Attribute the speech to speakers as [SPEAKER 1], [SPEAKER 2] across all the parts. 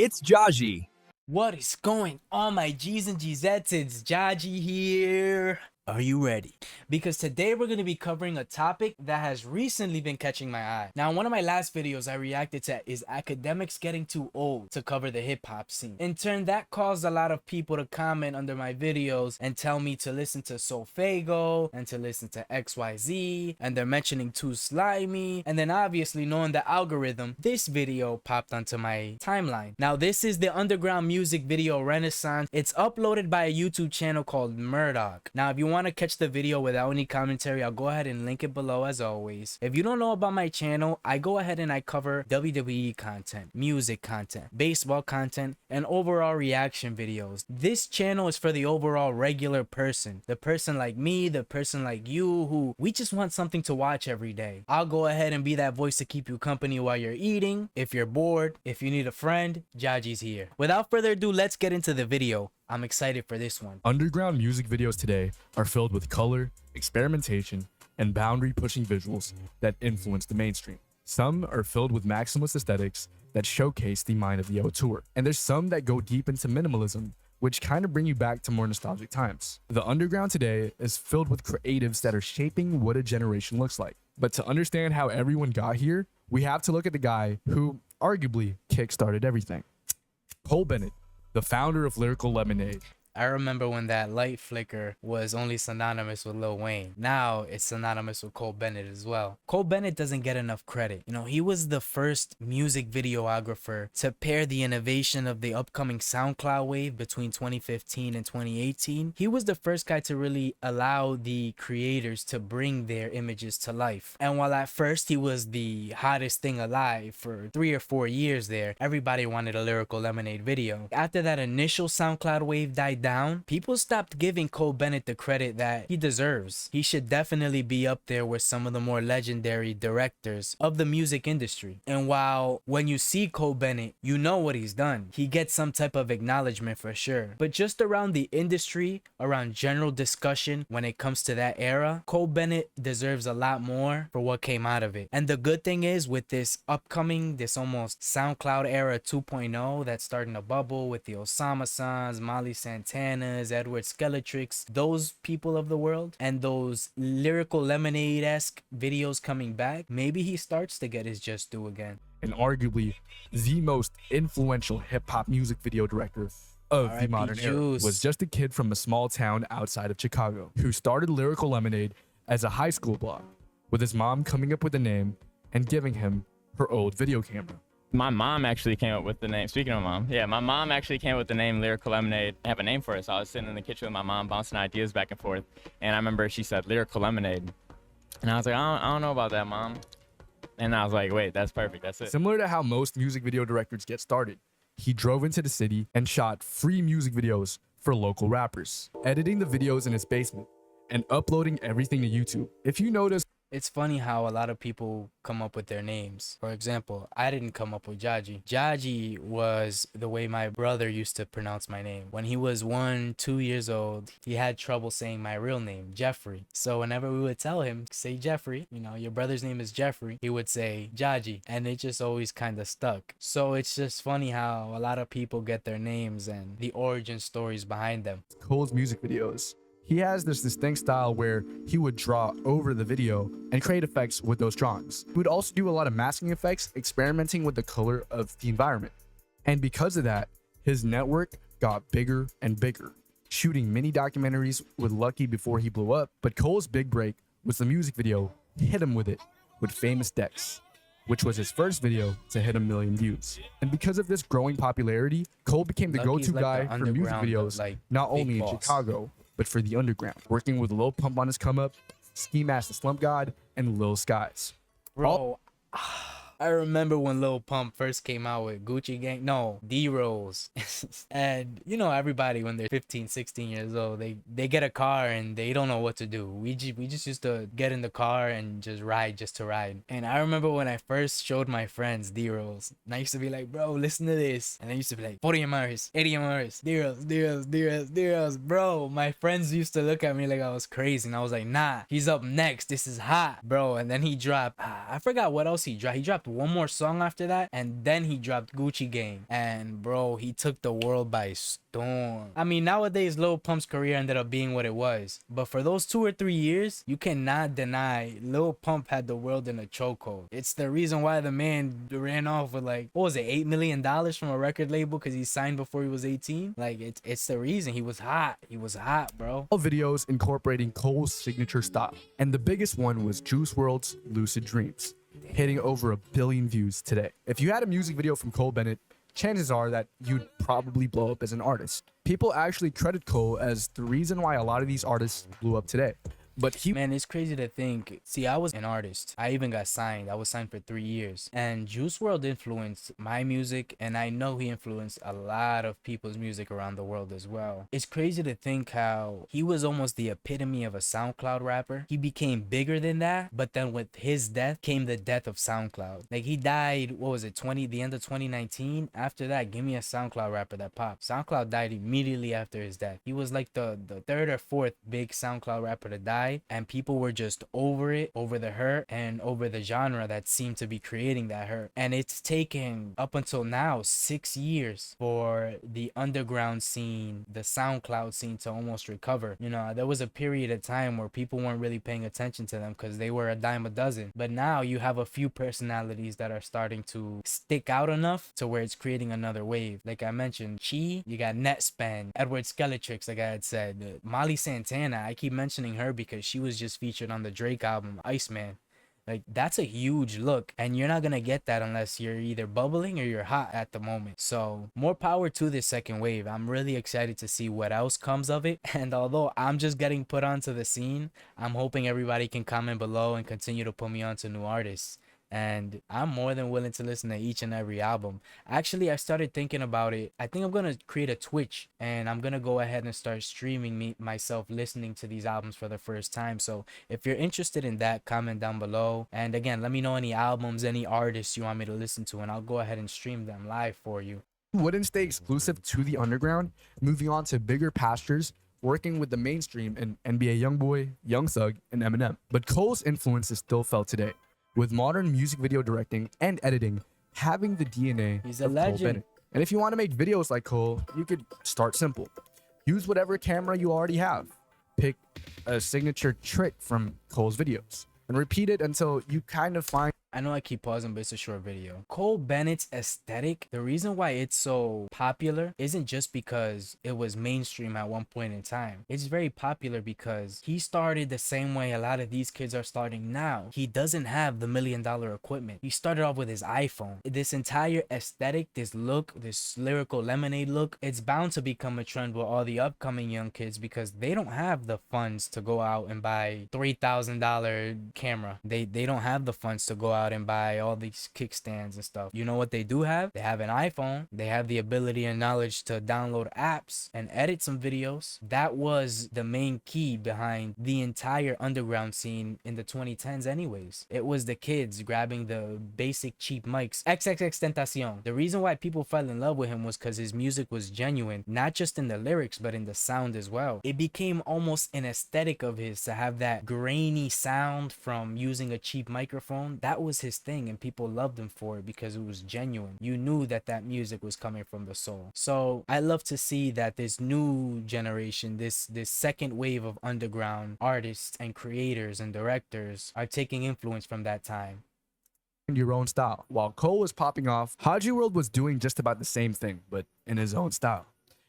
[SPEAKER 1] It's Jahji.
[SPEAKER 2] What is going on, my G's and Gzettes? It's Jahji here. Are you ready? Because today we're going to be covering a topic that has recently been catching my eye. Now, in one of my last videos I reacted to is academics getting too old to cover the hip-hop scene. In turn, that caused a lot of people to comment under my videos and tell me to listen to Solfago and to listen to XYZ, and they're mentioning Too Slimy. And then obviously, knowing the algorithm, this video popped onto my timeline. Now, this is the underground music video renaissance. It's uploaded by a YouTube channel called Murdock. Now, if you want to catch the video without any commentary, I'll go ahead and link it below as always. If you don't know about my channel, I go ahead and I cover WWE content, music content, baseball content, and overall reaction videos. This channel is for the overall regular person, the person like me, the person like you, who we just want something to watch every day. I'll go ahead and be that voice to keep you company while you're eating. If you're bored, if you need a friend, Jahji's here. Without further ado, let's get into the video. I'm excited for this one.
[SPEAKER 3] Underground music videos today are filled with color, experimentation, and boundary-pushing visuals that influence the mainstream. Some are filled with maximalist aesthetics that showcase the mind of the auteur, and there's some that go deep into minimalism, which kind of bring you back to more nostalgic times. The underground today is filled with creatives that are shaping what a generation looks like. But to understand how everyone got here, we have to look at the guy who arguably kickstarted everything. Cole Bennett, the founder of Lyrical Lemonade.
[SPEAKER 2] I remember when that light flicker was only synonymous with Lil Wayne. Now it's synonymous with Cole Bennett as well. Cole Bennett doesn't get enough credit. You know, he was the first music videographer to pair the innovation of the upcoming SoundCloud wave between 2015 and 2018. He was the first guy to really allow the creators to bring their images to life. And while at first he was the hottest thing alive for 3 or 4 years there, everybody wanted a Lyrical Lemonade video. After that initial SoundCloud wave died down, people stopped giving Cole Bennett the credit that he deserves. He should definitely be up there with some of the more legendary directors of the music industry. And while when you see Cole Bennett, you know what he's done. He gets some type of acknowledgement for sure. But just around the industry, around general discussion when it comes to that era, Cole Bennett deserves a lot more for what came out of it. And the good thing is, with this upcoming, this almost SoundCloud era 2.0 that's starting to bubble with the Osamasons, Molly Santana's, Edward Skeletrix, those people of the world, and those Lyrical Lemonade-esque videos coming back, maybe he starts to get his just due again.
[SPEAKER 3] And arguably the most influential hip-hop music video director of the modern era, was just a kid from a small town outside of Chicago who started Lyrical Lemonade as a high school blog, with his mom coming up with the name and giving him her old video camera.
[SPEAKER 4] My mom actually came up with the name. Speaking of mom, yeah, my mom actually came up with the name Lyrical Lemonade. I have a name for it, so I was sitting in the kitchen with my mom bouncing ideas back and forth, and I remember she said Lyrical Lemonade, and I was like, I don't know about that, Mom. And I was like, wait, that's perfect, that's it.
[SPEAKER 3] Similar to how most music video directors get started, he drove into the city and shot free music videos for local rappers, editing the videos in his basement and uploading everything to YouTube. If you notice,
[SPEAKER 2] it's funny how a lot of people come up with their names. For example, I didn't come up with Jahji. Jahji was the way my brother used to pronounce my name. When he was 1-2 years old, he had trouble saying my real name, Jeffrey. So whenever we would tell him, say Jeffrey, you know, your brother's name is Jeffrey, he would say Jahji, and it just always kind of stuck. So it's just funny how a lot of people get their names and the origin stories behind them.
[SPEAKER 3] Cole's music videos, he has this distinct style where he would draw over the video and create effects with those drawings. He would also do a lot of masking effects, experimenting with the color of the environment. And because of that, his network got bigger and bigger, shooting mini documentaries with Lucky before he blew up. But Cole's big break was the music video Hit 'Em With It with Famous Dex, which was his first video to hit 1 million views. And because of this growing popularity, Cole became the go-to guy for music videos, not only in Chicago, but for the underground, working with Lil Pump on his come up, Ski Mask the Slump God, and Lil Skies.
[SPEAKER 2] Bro, I remember when Lil Pump first came out with Gucci Gang, no, D-Rose. And you know, everybody when they're 15, 16 years old, they get a car and they don't know what to do. We just used to get in the car and just ride just to ride. And I remember when I first showed my friends D-Rose, and I used to be like, bro, listen to this. And they used to be like, 40 MRs, 80 MRs, D-Rose, D-Rose, D-Rose, D-Rose. Bro, my friends used to look at me like I was crazy. And I was like, nah, he's up next. This is hot, bro. And then he dropped, I forgot what else he dropped. He dropped one more song after that, and then he dropped Gucci Gang. And bro, he took the world by storm. I mean, nowadays Lil Pump's career ended up being what it was, but for those 2 or 3 years, you cannot deny Lil Pump had the world in a chokehold. It's the reason why the man ran off with like, what was it, $8 million from a record label because he signed before he was 18. Like, it's the reason. He was hot. He was hot, bro.
[SPEAKER 3] All videos incorporating Cole's signature style, and the biggest one was Juice WRLD's Lucid Dreams, hitting over 1 billion views today. If you had a music video from Cole Bennett, chances are that you'd probably blow up as an artist. People actually credit Cole as the reason why a lot of these artists blew up today. But
[SPEAKER 2] man, it's crazy to think. See, I was an artist. I even got signed. I was signed for 3 years. And Juice WRLD influenced my music, and I know he influenced a lot of people's music around the world as well. It's crazy to think how he was almost the epitome of a SoundCloud rapper. He became bigger than that, but then with his death came the death of SoundCloud. Like, he died, what was it, the end of 2019? After that, give me a SoundCloud rapper that popped. SoundCloud died immediately after his death. He was like the third or fourth big SoundCloud rapper to die. And people were just over it, over the hurt, and over the genre that seemed to be creating that hurt. And it's taken up until now 6 years for the underground scene, the SoundCloud scene, to almost recover. You know, there was a period of time where people weren't really paying attention to them because they were a dime a dozen. But now you have a few personalities that are starting to stick out enough to where it's creating another wave. Like I mentioned, Chi, you got Netspend, Edward Skeletrix, like I had said, Molly Santana. I keep mentioning her because she was just featured on the Drake album Iceman. Like, that's a huge look, and you're not gonna get that unless you're either bubbling or you're hot at the moment. So more power to this second wave. I'm really excited to see what else comes of it. And although I'm just getting put onto the scene, I'm hoping everybody can comment below and continue to put me onto new artists. And I'm more than willing to listen to each and every album. Actually, I started thinking about it. I think I'm gonna create a Twitch, and I'm gonna go ahead and start streaming myself listening to these albums for the first time. So if you're interested in that, comment down below. And again, let me know any albums, any artists you want me to listen to, and I'll go ahead and stream them live for you.
[SPEAKER 3] Wouldn't stay exclusive to the underground, moving on to bigger pastures, working with the mainstream in NBA YoungBoy, Young Thug, and Eminem. But Cole's influence is still felt today, with modern music video directing and editing having the DNA
[SPEAKER 2] He's a
[SPEAKER 3] of
[SPEAKER 2] legend.
[SPEAKER 3] Cole Bennett. And if you want to make videos like Cole, you could start simple. Use whatever camera you already have. Pick a signature trick from Cole's videos and repeat it until you kind of find.
[SPEAKER 2] I know I keep pausing, but it's a short video. Cole Bennett's aesthetic, the reason why it's so popular isn't just because it was mainstream at one point in time. It's very popular because he started the same way a lot of these kids are starting now. He doesn't have the $1 million equipment. He started off with his iPhone. This entire aesthetic, this look, this lyrical lemonade look, it's bound to become a trend with all the upcoming young kids because they don't have the funds to go out and buy $3,000 camera. They don't have the funds to go out and buy all these kickstands and stuff. You know what they do have? They have an iPhone. They have the ability and knowledge to download apps and edit some videos. That was the main key behind the entire underground scene in the 2010s anyways. It was the kids grabbing the basic cheap mics. XXXTentacion. The reason why people fell in love with him was because his music was genuine, not just in the lyrics but in the sound as well. It became almost an aesthetic of his to have that grainy sound from using a cheap microphone. That was his thing, and people loved him for it because it was genuine. You knew that that music was coming from the soul. So I love to see that this new generation, this second wave of underground artists and creators and directors are taking influence from that time.
[SPEAKER 3] Your own style. While Cole was popping off, Jahji WRLD was doing just about the same thing, but in his own style.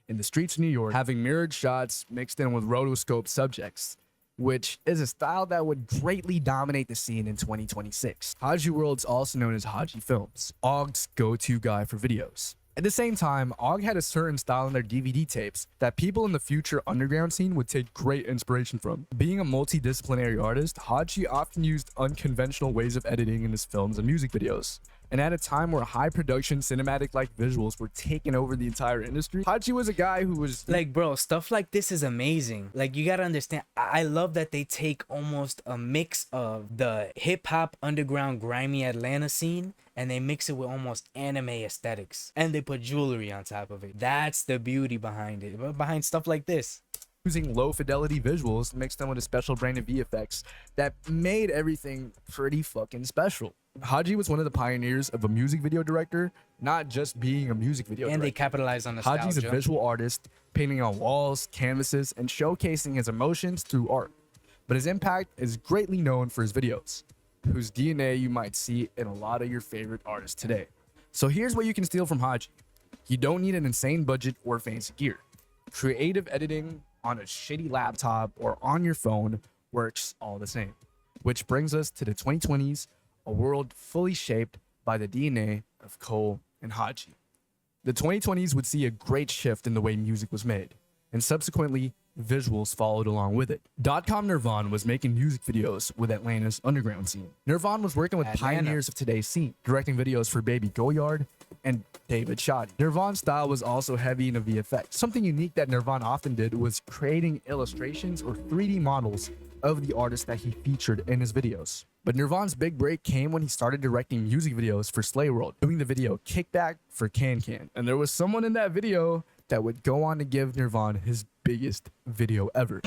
[SPEAKER 3] In the streets of New York, having mirrored shots mixed in with rotoscope subjects, which is a style that would greatly dominate the scene in 2026. Jahji WRLD's also known as Jahji Films, Ogg's go-to guy for videos. At the same time, Ogg had a certain style in their DVD tapes that people in the future underground scene would take great inspiration from. Being a multidisciplinary artist, Jahji often used unconventional ways of editing in his films and music videos. And at a time where high production cinematic-like visuals were taking over the entire industry, Jahji was a guy who was
[SPEAKER 2] like, bro, stuff like this is amazing. Like, you gotta understand, I love that they take almost a mix of the hip-hop underground grimy Atlanta scene and they mix it with almost anime aesthetics, and they put jewelry on top of it. That's the beauty behind it, behind stuff like this.
[SPEAKER 3] Using low fidelity visuals mixed in with a special brand of VFX that made everything pretty fucking special. Jahji was one of the pioneers of a music video director, not just being a music video
[SPEAKER 2] And they
[SPEAKER 3] director.
[SPEAKER 2] capitalize on
[SPEAKER 3] Haji's a
[SPEAKER 2] nostalgia.
[SPEAKER 3] visual artist, painting on walls, canvases, and showcasing his emotions through art. But his impact is greatly known for his videos, whose DNA you might see in a lot of your favorite artists today. So here's what you can steal from Jahji. You don't need an insane budget or fancy gear. Creative editing on a shitty laptop or on your phone works all the same. Which brings us to the 2020s, a world fully shaped by the DNA of Cole and Jahji. The 2020s would see a great shift in the way music was made, and subsequently, visuals followed along with it. Dotcom Nirvan was making music videos with Atlanta's underground scene. Nirvan was working with
[SPEAKER 2] Atlanta.
[SPEAKER 3] pioneers of today's scene, directing videos for Baby Goyard and David Shoddy. Nirvan's style was also heavy into VFX. Something unique that Nirvan often did was creating illustrations or 3D models of the artists that he featured in his videos. But Nirvan's big break came when he started directing music videos for Slay World, doing the video Kickback for Can Can. And there was someone in that video that would go on to give Nirvan his biggest video ever.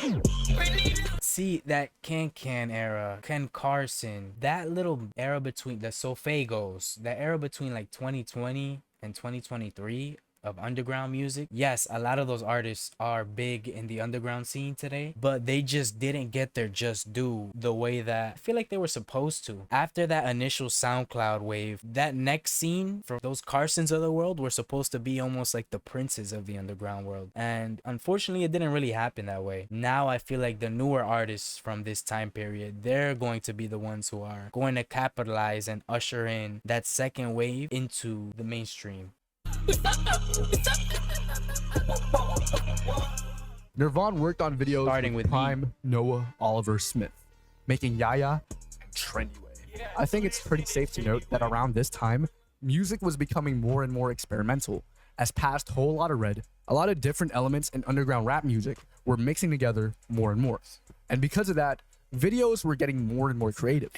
[SPEAKER 2] See, that Can era, Ken Carson, that little era between the Sofagos, that era between like 2020 and 2023 of underground music. Yes, a lot of those artists are big in the underground scene today, but they just didn't get their just due the way that I feel like they were supposed to. After that initial SoundCloud wave, that next scene for those Carsons of the world were supposed to be almost like the princes of the underground world. And unfortunately, it didn't really happen that way. Now I feel like the newer artists from this time period, they're going to be the ones who are going to capitalize and usher in that second wave into the mainstream.
[SPEAKER 3] Nirvan worked on videos
[SPEAKER 2] Starting with
[SPEAKER 3] Prime Noah Oliver Smith, making Yaya and Trendy Way. I think it's pretty safe to note that around this time, music was becoming more and more experimental, as past Whole Lotta Red, a lot of different elements in underground rap music were mixing together more and more. And because of that, videos were getting more and more creative.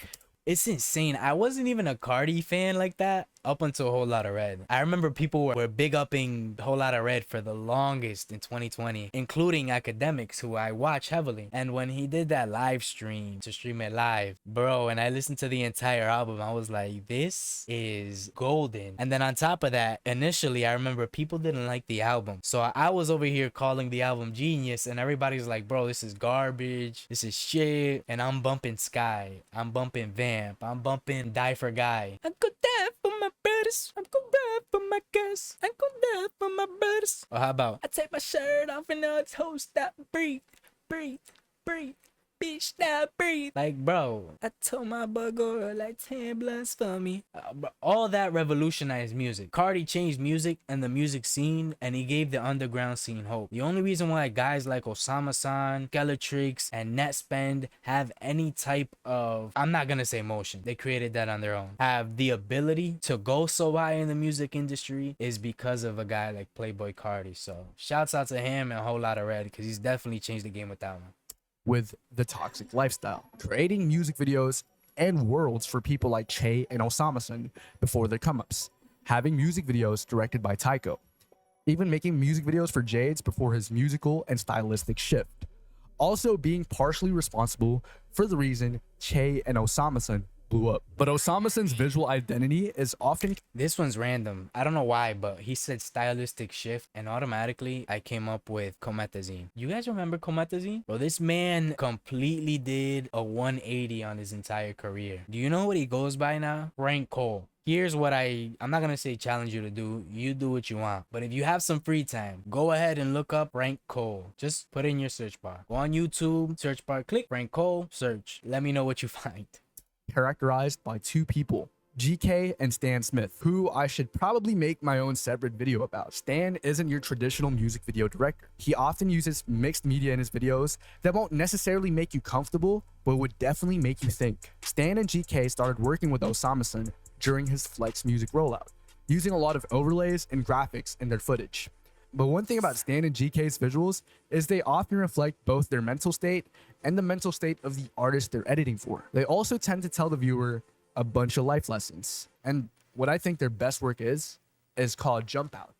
[SPEAKER 2] It's insane. I wasn't even a Cardi fan like that up until a Whole Lotta Red. I remember people were big upping Whole Lotta Red for the longest in 2020, including academics who I watch heavily. And when he did that live stream to stream it live, bro, and I listened to the entire album, I was like, this is golden. And then on top of that, initially, I remember people didn't like the album. So I was over here calling the album genius, and everybody's like, bro, this is garbage. This is shit. And I'm bumping Sky. I'm bumping Vamp. I'm bumping Die for Guy. I could die for my brothers. I'm gonna ride for my girls. I'm gonna die for my brothers. Or how about I take my shirt off and now it's whole stop. Breathe, breathe, breathe. Bitch, now breathe. Like, bro, I told my bugger like 10 blunts for me. Bro, all that revolutionized music. Cardi changed music and the music scene, and he gave the underground scene hope. The only reason why guys like Osamason, Skeletrix, and Netspend have any type of, I'm not gonna say motion, they created that on their own, have the ability to go so high in the music industry is because of a guy like Playboy Cardi. So shouts out to him and a Whole Lotta Red, because he's definitely changed the game with that one.
[SPEAKER 3] With the toxic lifestyle, creating music videos and worlds for people like Che and Osamason before their come-ups, having music videos directed by Tycho, even making music videos for Jades before his musical and stylistic shift, also being partially responsible for the reason Che and Osamason blew up. But Osamason's visual identity is often...
[SPEAKER 2] This one's random. I don't know why, but he said stylistic shift, and automatically I came up with Cometazine. You guys remember Cometazine? Bro, this man completely did a 180 on his entire career. Do you know what he goes by now? Frank Cole. Here's what I'm not gonna say challenge you to do. You do what you want. But if you have some free time, go ahead and look up Frank Cole. Just put in your search bar. Go on YouTube, search bar, click Frank Cole, search. Let me know what you find.
[SPEAKER 3] Characterized by two people, GK and Stan Smith, who I should probably make my own separate video about. Stan isn't your traditional music video director. He often uses mixed media in his videos that won't necessarily make you comfortable, but would definitely make you think. Stan and GK started working with Osamason during his Flex music rollout, using a lot of overlays and graphics in their footage. But one thing about Stan and GK's visuals is they often reflect both their mental state and the mental state of the artist they're editing for. They also tend to tell the viewer a bunch of life lessons. And what I think their best work is called Jump Out,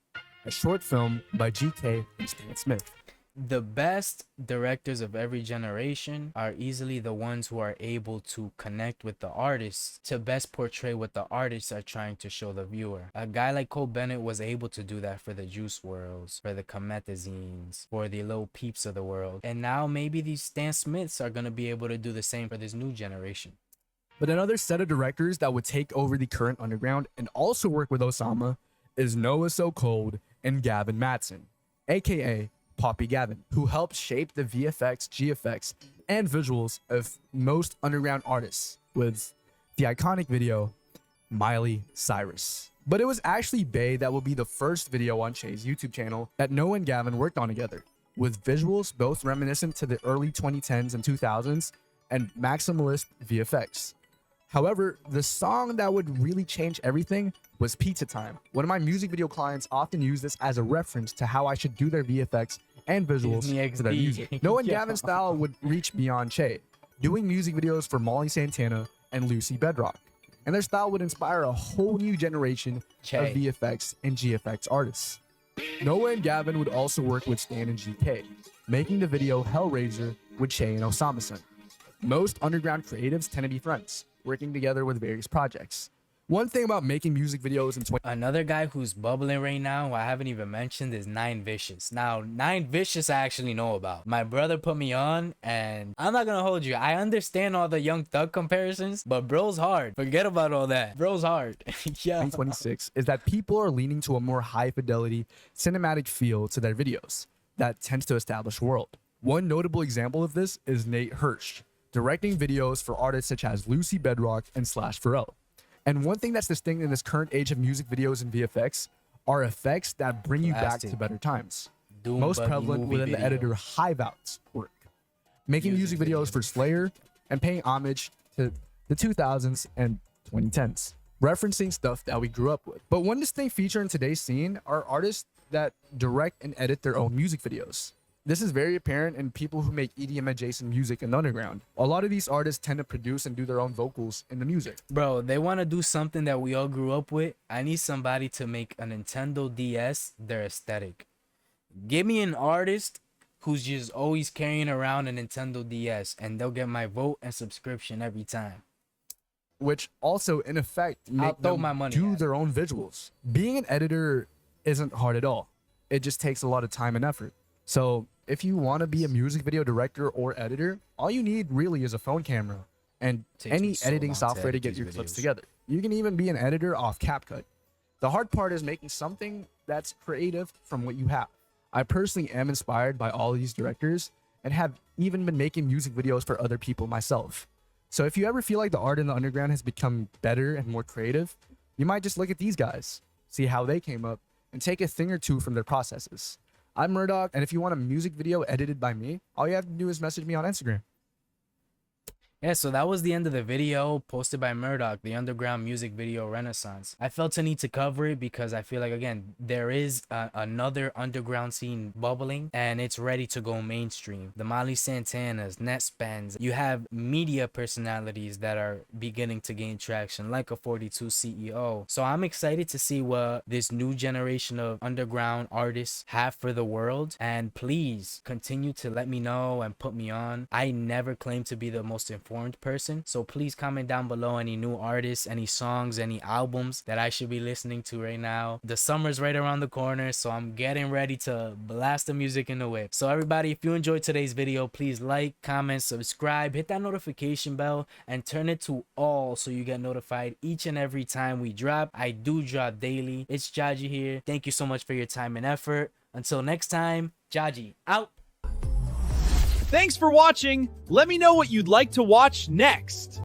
[SPEAKER 3] a short film by GK and Stan Smith.
[SPEAKER 2] the best directors of every generation are easily the ones who are able to connect with the artists to best portray what the artists are trying to show the viewer. A guy like Cole Bennett was able to do that for the Juice WRLDs, for the Comethazines, for the Lil Peeps of the world. And now maybe these Stan Smiths are going to be able to do the same for this new generation.
[SPEAKER 3] But another set of directors that would take over the current underground and also work with Osama is Noah So Cold and Gavin Matson, aka Poppy Gavin, who helped shape the VFX, GFX, and visuals of most underground artists with the iconic video Miley Cyrus. But it was actually Bay that will be the first video on Che's YouTube channel that Noah and Gavin worked on together, with visuals both reminiscent to the early 2010s and 2000s and maximalist VFX. However, the song that would really change everything was Pizza Time. One of my music video clients often use this as a reference to how I should do their VFX and visuals to their music. Noah and Gavin's style would reach beyond Che, doing music videos for Molly Santana and Lucy Bedrock. And their style would inspire a whole new generation of VFX and GFX artists. Noah and Gavin would also work with Stan and GK, making the video Hellraiser with Che and Osamason. Most underground creatives tend to be friends, working together with various projects. One thing about making music videos in
[SPEAKER 2] Another guy who's bubbling right now, who I haven't even mentioned, is Nine Vicious. Now, Nine Vicious I actually know about. My brother put me on, and I'm not gonna hold you. I understand all the Young Thug comparisons, but bro's hard. Forget about all that. Bro's hard. Yeah.
[SPEAKER 3] 2026 is that people are leaning to a more high fidelity cinematic feel to their videos that tends to establish world. One notable example of this is Nate Hirsch, directing videos for artists such as Lucy Bedrock and Slash Pharrell. And one thing that's distinct in this current age of music videos and VFX are effects that bring you back to better times. Most prevalent within the editor Hiveout's work, making music videos for Slayer and paying homage to the 2000s and 2010s, referencing stuff that we grew up with. But one distinct feature in today's scene are artists that direct and edit their own music videos. This is very apparent in people who make EDM adjacent music in the underground. A lot of these artists tend to produce and do their own vocals in the music.
[SPEAKER 2] Bro, they want to do something that we all grew up with. I need somebody to make a Nintendo DS their aesthetic. Give me an artist who's just always carrying around a Nintendo DS, and they'll get my vote and subscription every time.
[SPEAKER 3] Which also, in effect, make them do their own visuals. Being an editor isn't hard at all. It just takes a lot of time and effort. So if you want to be a music video director or editor, all you need really is a phone camera and any editing software to get your clips together. You can even be an editor off CapCut. The hard part is making something that's creative from what you have. I personally am inspired by all of these directors and have even been making music videos for other people myself. So if you ever feel like the art in the underground has become better and more creative, you might just look at these guys, see how they came up, and take a thing or two from their processes. I'm Murdock, and if you want a music video edited by me, all you have to do is message me on Instagram.
[SPEAKER 2] Yeah, so that was the end of the video posted by Murdock, the underground music video renaissance. I felt a need to cover it because I feel like, again, there is another underground scene bubbling and it's ready to go mainstream. The Molly Santanas, Netspends, you have media personalities that are beginning to gain traction, like a 42 CEO. So I'm excited to see what this new generation of underground artists have for the world. And please continue to let me know and put me on. I never claim to be the most informed person, so please comment down below any new artists, any songs, any albums that I should be listening to right now. The summer's right around the corner, so I'm getting ready to blast the music in the whip. So everybody, if you enjoyed today's video, please like, comment, subscribe, hit that notification bell, and turn it to all so you get notified each and every time we drop. I do drop daily. It's Jahji here. Thank you so much for your time and effort. Until next time, Jahji out.
[SPEAKER 1] Thanks for watching. Let me know what you'd like to watch next.